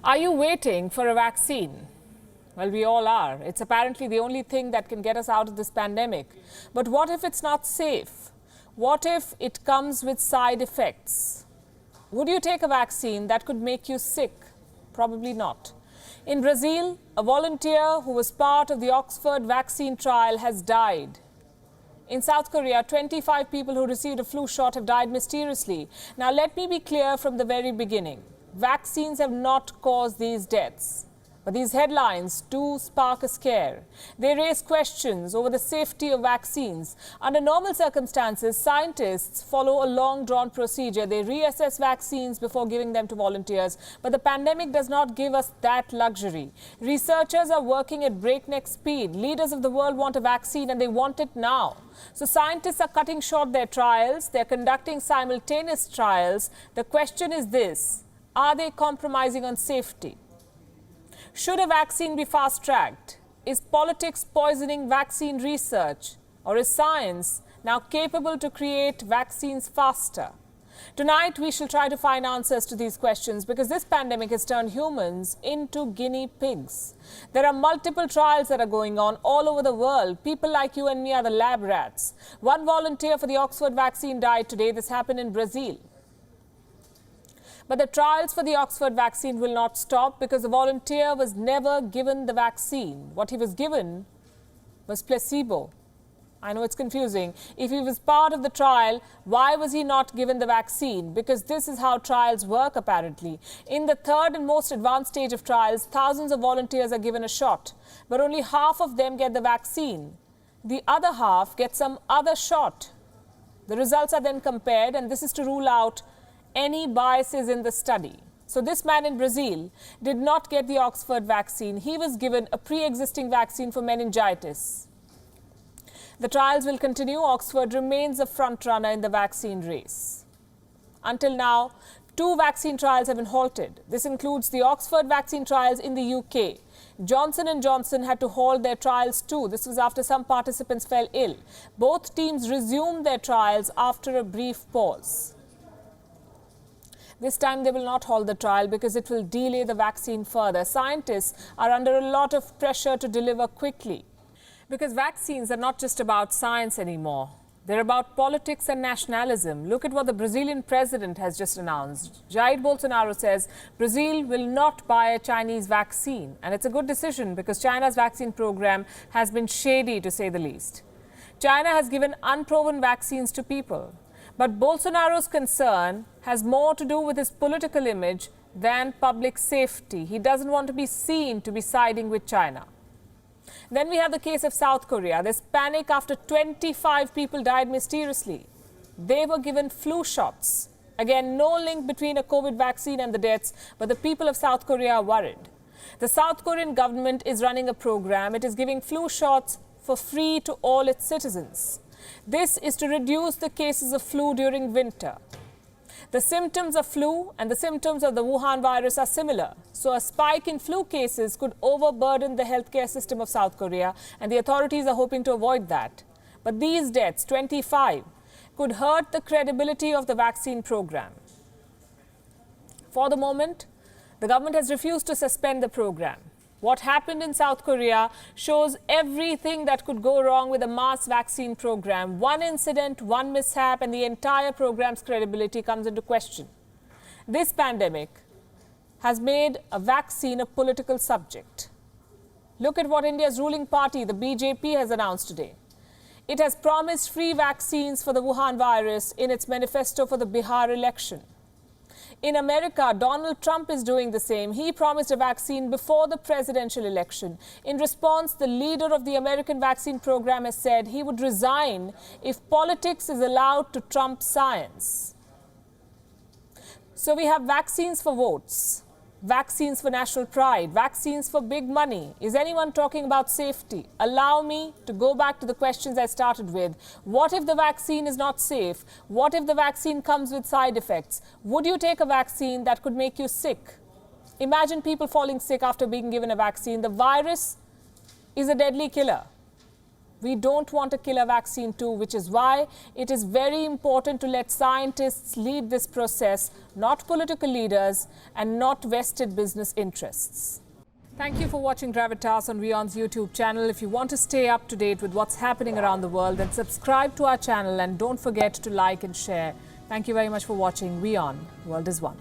Are you waiting for a vaccine? Well, we all are. It's apparently the only thing that can get us out of this pandemic. But what if it's not safe? What if it comes with side effects? Would you take a vaccine that could make you sick? Probably not. In Brazil, a volunteer who was part of the Oxford vaccine trial has died. In South Korea, 25 people who received a flu shot have died mysteriously. Now, let me be clear from the very beginning. Vaccines have not caused these deaths. But these headlines do spark a scare. They raise questions over the safety of vaccines. Under normal circumstances, scientists follow a long-drawn procedure. They reassess vaccines before giving them to volunteers. But the pandemic does not give us that luxury. Researchers are working at breakneck speed. Leaders of the world want a vaccine and they want it now. So scientists are cutting short their trials. They're conducting simultaneous trials. The question is this: are they compromising on safety? Should a vaccine be fast-tracked? Is politics poisoning vaccine research? Or is science now capable to create vaccines faster? Tonight, we shall try to find answers to these questions because this pandemic has turned humans into guinea pigs. There are multiple trials that are going on all over the world. People like you and me are the lab rats. One volunteer for the Oxford vaccine died today. This happened in Brazil. But the trials for the Oxford vaccine will not stop because the volunteer was never given the vaccine. What he was given was placebo. I know it's confusing. If he was part of the trial, why was he not given the vaccine? Because this is how trials work, apparently. In the third and most advanced stage of trials, thousands of volunteers are given a shot, but only half of them get the vaccine. The other half get some other shot. The results are then compared, and this is to rule out any biases in the study. So this man in Brazil did not get the Oxford vaccine. He was given a pre-existing vaccine for meningitis. The trials will continue. Oxford remains a front-runner in the vaccine race. Until now, 2 vaccine trials have been halted. This includes the Oxford vaccine trials in the UK. Johnson & Johnson had to halt their trials too. This was after some participants fell ill. Both teams resumed their trials after a brief pause. This time they will not halt the trial because it will delay the vaccine further. Scientists are under a lot of pressure to deliver quickly because vaccines are not just about science anymore. They're about politics and nationalism. Look at what the Brazilian president has just announced. Jair Bolsonaro says Brazil will not buy a Chinese vaccine. And it's a good decision because China's vaccine program has been shady, to say the least. China has given unproven vaccines to people. But Bolsonaro's concern has more to do with his political image than public safety. He doesn't want to be seen to be siding with China. Then we have the case of South Korea. There's panic after 25 people died mysteriously. They were given flu shots. Again, no link between a COVID vaccine and the deaths, but the people of South Korea are worried. The South Korean government is running a program. It is giving flu shots for free to all its citizens. This is to reduce the cases of flu during winter. The symptoms of flu and the symptoms of the Wuhan virus are similar. So a spike in flu cases could overburden the healthcare system of South Korea, and the authorities are hoping to avoid that. But these deaths, 25, could hurt the credibility of the vaccine program. For the moment, the government has refused to suspend the program. What happened in South Korea shows everything that could go wrong with a mass vaccine program. One incident, one mishap, and the entire program's credibility comes into question. This pandemic has made a vaccine a political subject. Look at what India's ruling party, the BJP, has announced today. It has promised free vaccines for the Wuhan virus in its manifesto for the Bihar election. In America, Donald Trump is doing the same. He promised a vaccine before the presidential election. In response, the leader of the American vaccine program has said he would resign if politics is allowed to trump science. So we have vaccines for votes, vaccines for national pride, vaccines for big money. Is anyone talking about safety? Allow me to go back to the questions I started with. What if the vaccine is not safe? What if the vaccine comes with side effects? Would you take a vaccine that could make you sick? Imagine people falling sick after being given a vaccine. The virus is a deadly killer. We don't want a killer vaccine too, which is why it is very important to let scientists lead this process, not political leaders and not vested business interests. Thank you for watching Gravitas on WION's YouTube channel. If you want to stay up to date with what's happening around the world, then subscribe to our channel and don't forget to like and share. Thank you very much for watching WION. The world is one.